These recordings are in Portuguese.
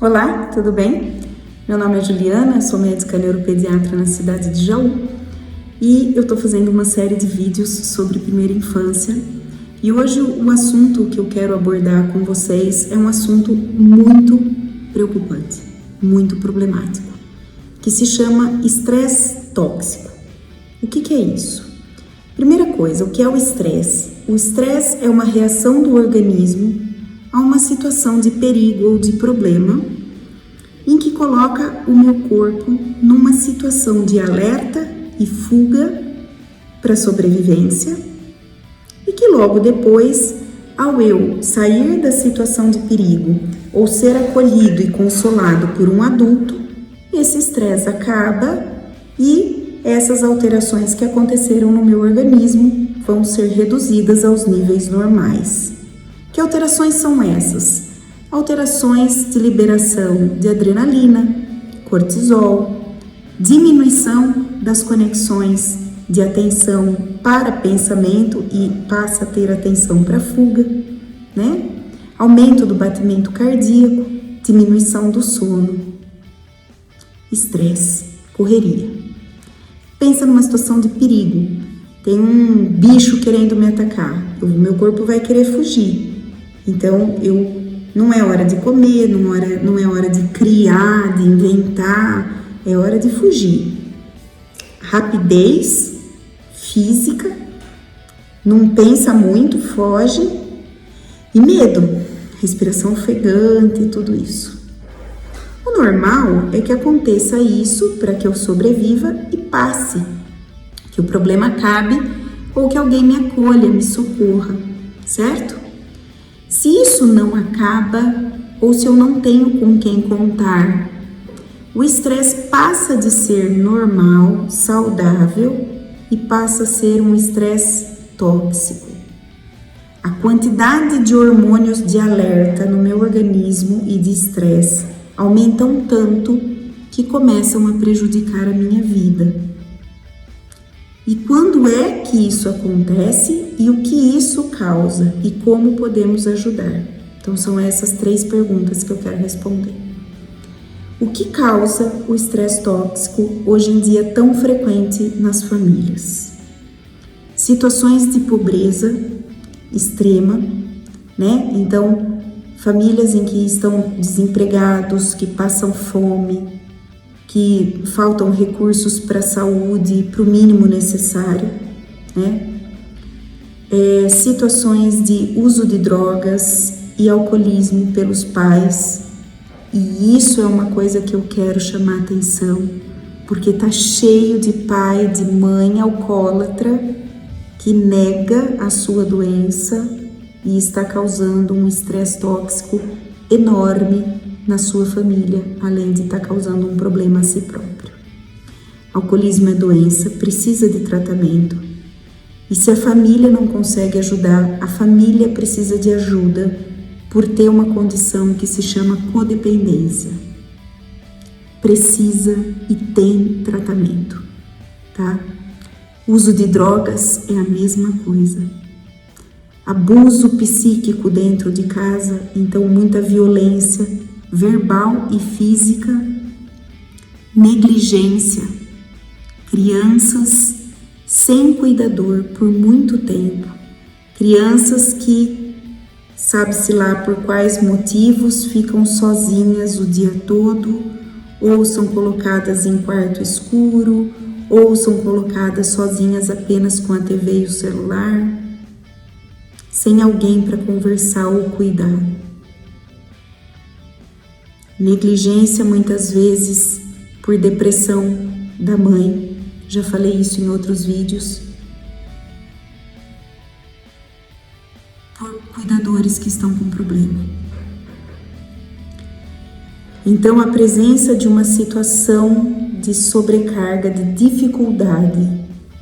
Olá, tudo bem? Meu nome é Juliana, sou médica neuropediatra na cidade de Jaú e eu estou fazendo uma série de vídeos sobre primeira infância e hoje o assunto que eu quero abordar com vocês é um assunto muito preocupante, muito problemático, que se chama estresse tóxico. O que é isso? Primeira coisa, o que é o estresse? O estresse é uma reação do organismo a uma situação de perigo ou de problema em que coloca o meu corpo numa situação de alerta e fuga para sobrevivência e que logo depois, ao eu sair da situação de perigo ou ser acolhido e consolado por um adulto, esse estresse acaba e essas alterações que aconteceram no meu organismo vão ser reduzidas aos níveis normais. Que alterações são essas? Alterações de liberação de adrenalina, cortisol, diminuição das conexões de atenção para pensamento e passa a ter atenção para fuga, né? Aumento do batimento cardíaco, diminuição do sono, estresse, correria. Pensa numa situação de perigo, tem um bicho querendo me atacar, o meu corpo vai querer fugir. Então, não é hora de comer, não é hora de criar, de inventar, é hora de fugir. Rapidez física, não pensa muito, foge. E medo, respiração ofegante e tudo isso. O normal é que aconteça isso para que eu sobreviva e passe, que o problema acabe ou que alguém me acolha, me socorra, certo? Se isso não acaba ou se eu não tenho com quem contar, o estresse passa de ser normal, saudável e passa a ser um estresse tóxico. A quantidade de hormônios de alerta no meu organismo e de estresse aumentam tanto que começam a prejudicar a minha vida. E quando é que isso acontece e o que isso causa e como podemos ajudar? Então são essas 3 perguntas que eu quero responder. O que causa o estresse tóxico hoje em dia tão frequente nas famílias? Situações de pobreza extrema, né? Então, famílias em que estão desempregados, que passam fome, que faltam recursos para a saúde, para o mínimo necessário, né? Situações de uso de drogas e alcoolismo pelos pais, e isso é uma coisa que eu quero chamar atenção, porque tá cheio de pai, de mãe alcoólatra que nega a sua doença e está causando um estresse tóxico enorme na sua família, além de estar causando um problema a si próprio. Alcoolismo é doença, precisa de tratamento. E se a família não consegue ajudar, a família precisa de ajuda por ter uma condição que se chama codependência. Precisa e tem tratamento, tá? Uso de drogas é a mesma coisa. Abuso psíquico dentro de casa, então muita violência verbal e física, negligência, crianças sem cuidador por muito tempo, crianças que, sabe-se lá por quais motivos, ficam sozinhas o dia todo, ou são colocadas em quarto escuro, ou são colocadas sozinhas apenas com a TV e o celular, sem alguém para conversar ou cuidar. Negligência muitas vezes por depressão da mãe, já falei isso em outros vídeos, por cuidadores que estão com problema. Então a presença de uma situação de sobrecarga, de dificuldade,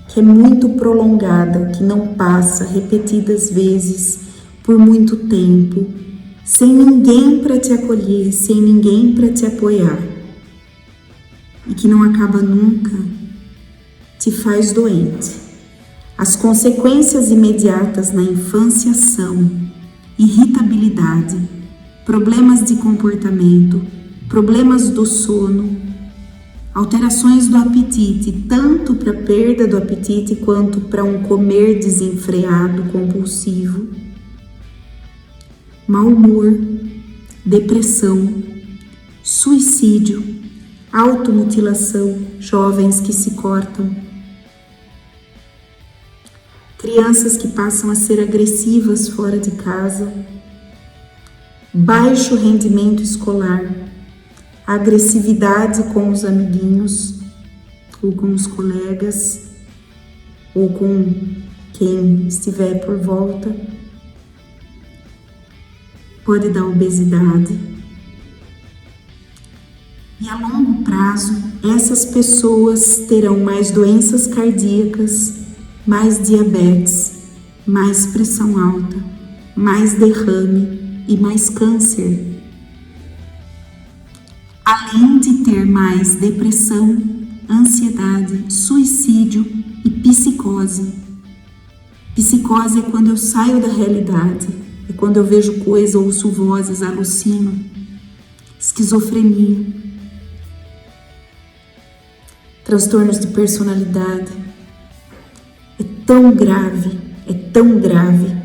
que é muito prolongada, que não passa repetidas vezes por muito tempo, sem ninguém para te acolher, sem ninguém para te apoiar, e que não acaba nunca, te faz doente. As consequências imediatas na infância são irritabilidade, problemas de comportamento, problemas do sono, alterações do apetite, tanto para perda do apetite quanto para um comer desenfreado, compulsivo, mau humor, depressão, suicídio, automutilação, jovens que se cortam, crianças que passam a ser agressivas fora de casa, baixo rendimento escolar, agressividade com os amiguinhos, ou com os colegas, ou com quem estiver por volta. Pode dar obesidade. E a longo prazo, essas pessoas terão mais doenças cardíacas, mais diabetes, mais pressão alta, mais derrame e mais câncer. Além de ter mais depressão, ansiedade, suicídio e psicose. Psicose é quando eu saio da realidade, é quando eu vejo coisas, ouço vozes, alucino. Esquizofrenia. Transtornos de personalidade. É tão grave, é tão grave.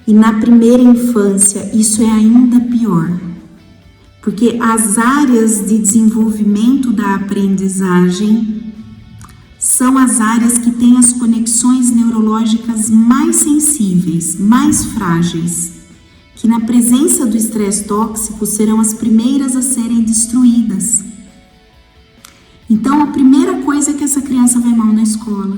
E na primeira infância isso é ainda pior. Porque as áreas de desenvolvimento da aprendizagem são as áreas que têm as conexões neurológicas mais sensíveis, mais frágeis, que na presença do estresse tóxico serão as primeiras a serem destruídas. Então, a primeira coisa é que essa criança vai mal na escola.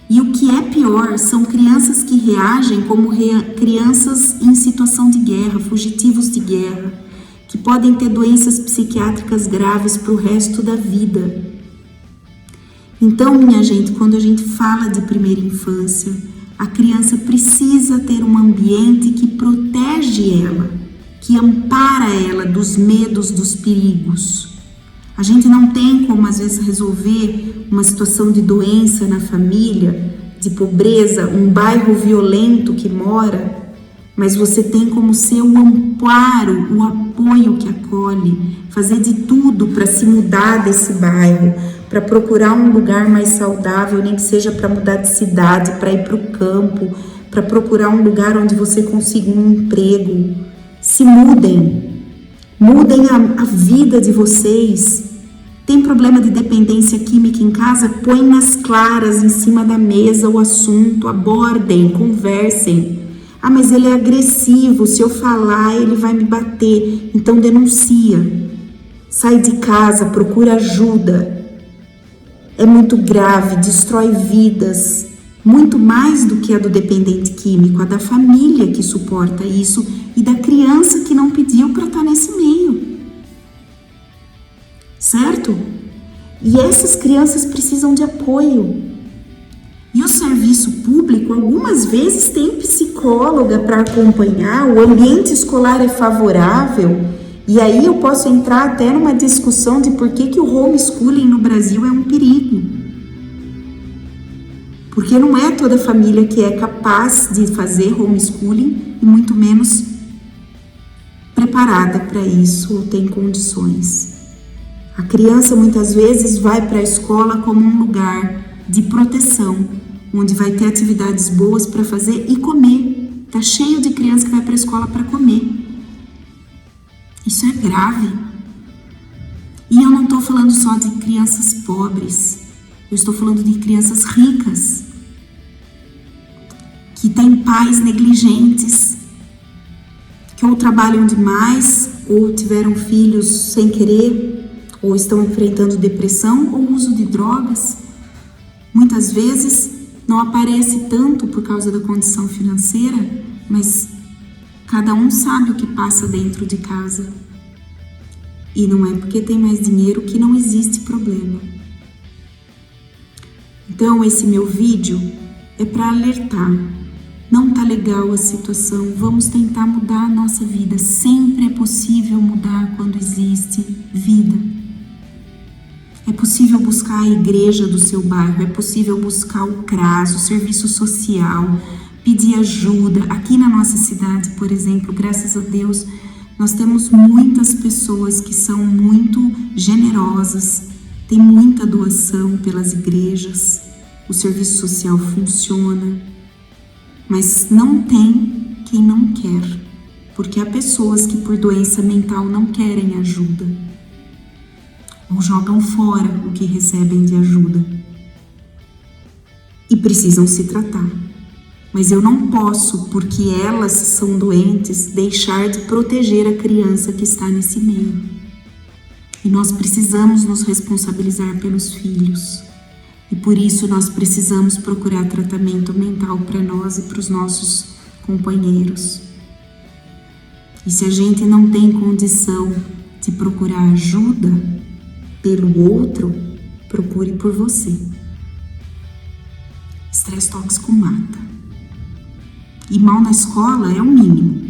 E o que é pior são crianças que reagem como crianças em situação de guerra, fugitivos de guerra, que podem ter doenças psiquiátricas graves para o resto da vida. Então, minha gente, quando a gente fala de primeira infância, a criança precisa ter um ambiente que protege ela, que ampara ela dos medos, dos perigos. A gente não tem como, às vezes, resolver uma situação de doença na família, de pobreza, um bairro violento que mora, mas você tem como ser o amparo, o apoio que acolhe, fazer de tudo para se mudar desse bairro, para procurar um lugar mais saudável, nem que seja para mudar de cidade, para ir para o campo, para procurar um lugar onde você consiga um emprego. Se mudem. Mudem a vida de vocês. Tem problema de dependência química em casa? Põe nas claras, em cima da mesa, o assunto, abordem, conversem. Ah, mas ele é agressivo, se eu falar ele vai me bater. Então denuncia. Sai de casa, procura ajuda. É muito grave, destrói vidas. Muito mais do que a do dependente químico, a da família que suporta isso e da criança que não pediu para estar nesse meio. Certo? E essas crianças precisam de apoio. E o serviço público, algumas vezes, tem psicóloga para acompanhar, o ambiente escolar é favorável, e aí eu posso entrar até numa discussão de por que o homeschooling no Brasil é um perigo. Porque não é toda família que é capaz de fazer homeschooling, e muito menos preparada para isso ou tem condições. A criança muitas vezes vai para a escola como um lugar de proteção, onde vai ter atividades boas para fazer e comer. Tá cheio de criança que vai para a escola para comer. Isso é grave. E eu não estou falando só de crianças pobres, eu estou falando de crianças ricas, que têm pais negligentes, que ou trabalham demais, ou tiveram filhos sem querer, ou estão enfrentando depressão ou uso de drogas. Muitas vezes não aparece tanto por causa da condição financeira, mas cada um sabe o que passa dentro de casa. E não é porque tem mais dinheiro que não existe problema. Então esse meu vídeo é para alertar. Não tá legal a situação, vamos tentar mudar a nossa vida. Sempre é possível mudar quando existe vida. É possível buscar a igreja do seu bairro, é possível buscar o CRAS, o serviço social, pedir ajuda. Aqui na nossa cidade, por exemplo, graças a Deus, Nós temos muitas pessoas que são muito generosas, tem muita doação pelas igrejas, o serviço social funciona, mas não tem quem não quer, porque há pessoas que por doença mental não querem ajuda, ou jogam fora o que recebem de ajuda e precisam se tratar. Mas eu não posso, porque elas são doentes, deixar de proteger a criança que está nesse meio. E nós precisamos nos responsabilizar pelos filhos. E por isso nós precisamos procurar tratamento mental para nós e para os nossos companheiros. E se a gente não tem condição de procurar ajuda pelo outro, procure por você. Estresse tóxico mata. E mal na escola é o mínimo.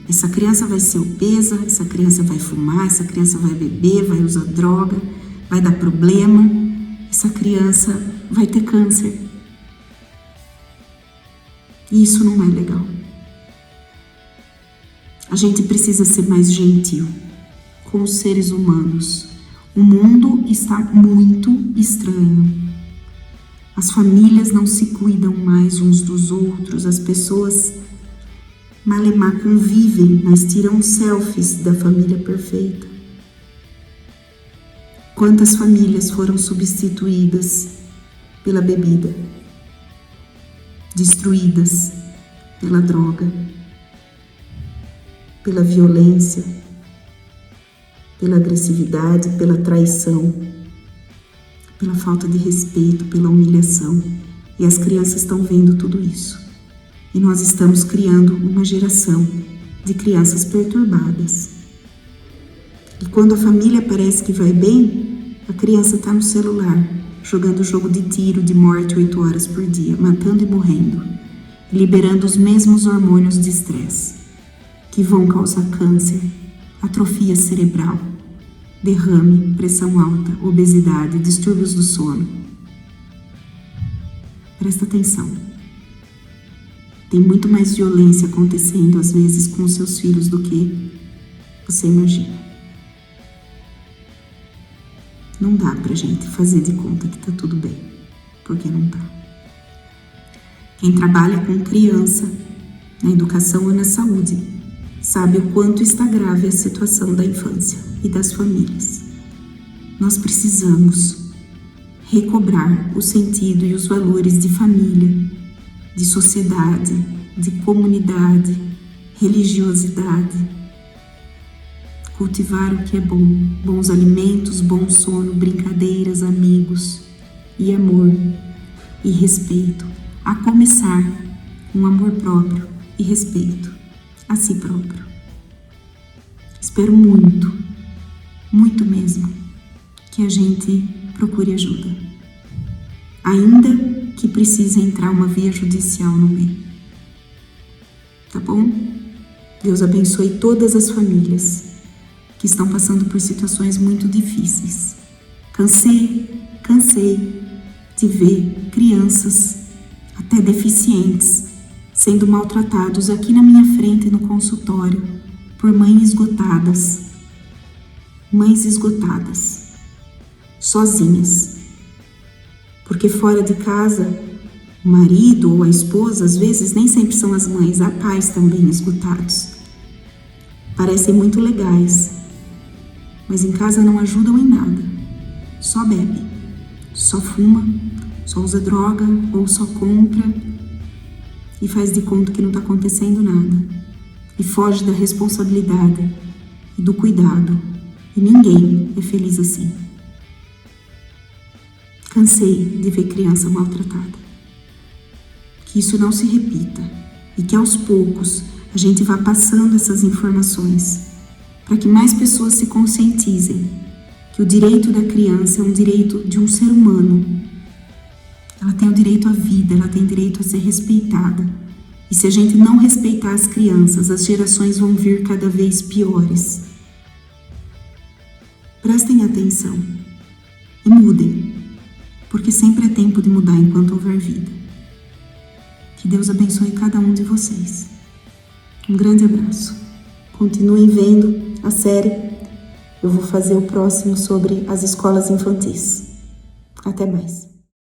Essa criança vai ser obesa, essa criança vai fumar, essa criança vai beber, vai usar droga, vai dar problema, essa criança vai ter câncer. E isso não é legal. A gente precisa ser mais gentil com os seres humanos. O mundo está muito estranho. As famílias não se cuidam mais uns dos outros, as pessoas malemar convivem, mas tiram selfies da família perfeita. Quantas famílias foram substituídas pela bebida, destruídas pela droga, pela violência, pela agressividade, pela traição, pela falta de respeito, pela humilhação. E as crianças estão vendo tudo isso. E nós estamos criando uma geração de crianças perturbadas. E quando a família parece que vai bem, a criança está no celular, jogando jogo de tiro de morte 8 horas por dia, matando e morrendo, liberando os mesmos hormônios de estresse, que vão causar câncer, atrofia cerebral, derrame, pressão alta, obesidade, distúrbios do sono. Presta atenção. Tem muito mais violência acontecendo, às vezes, com os seus filhos do que você imagina. Não dá pra gente fazer de conta que tá tudo bem, porque não tá. Quem trabalha com criança, na educação e na saúde, sabe o quanto está grave a situação da infância e das famílias. Nós precisamos recobrar o sentido e os valores de família, de sociedade, de comunidade, religiosidade. Cultivar o que é bom, bons alimentos, bom sono, brincadeiras, amigos e amor e respeito, a começar com amor próprio e respeito a si próprio. Espero muito, muito mesmo, que a gente procure ajuda, ainda que precise entrar uma via judicial no meio. Tá bom? Deus abençoe todas as famílias que estão passando por situações muito difíceis. Cansei de ver crianças, até deficientes, sendo maltratados aqui na minha frente no consultório por mães esgotadas, sozinhas. Porque fora de casa, o marido ou a esposa, às vezes, nem sempre são as mães, há pais também esgotados. Parecem muito legais, mas em casa não ajudam em nada. Só bebe, só fuma, só usa droga ou só compra e faz de conta que não está acontecendo nada. E foge da responsabilidade e do cuidado. E ninguém é feliz assim. Cansei de ver criança maltratada. Que isso não se repita e que aos poucos a gente vá passando essas informações para que mais pessoas se conscientizem que o direito da criança é um direito de um ser humano. Ela tem o direito à vida, ela tem direito a ser respeitada. E se a gente não respeitar as crianças, as gerações vão vir cada vez piores. Prestem atenção e mudem, porque sempre é tempo de mudar enquanto houver vida. Que Deus abençoe cada um de vocês. Um grande abraço. Continuem vendo a série, eu vou fazer o próximo sobre as escolas infantis. Até mais.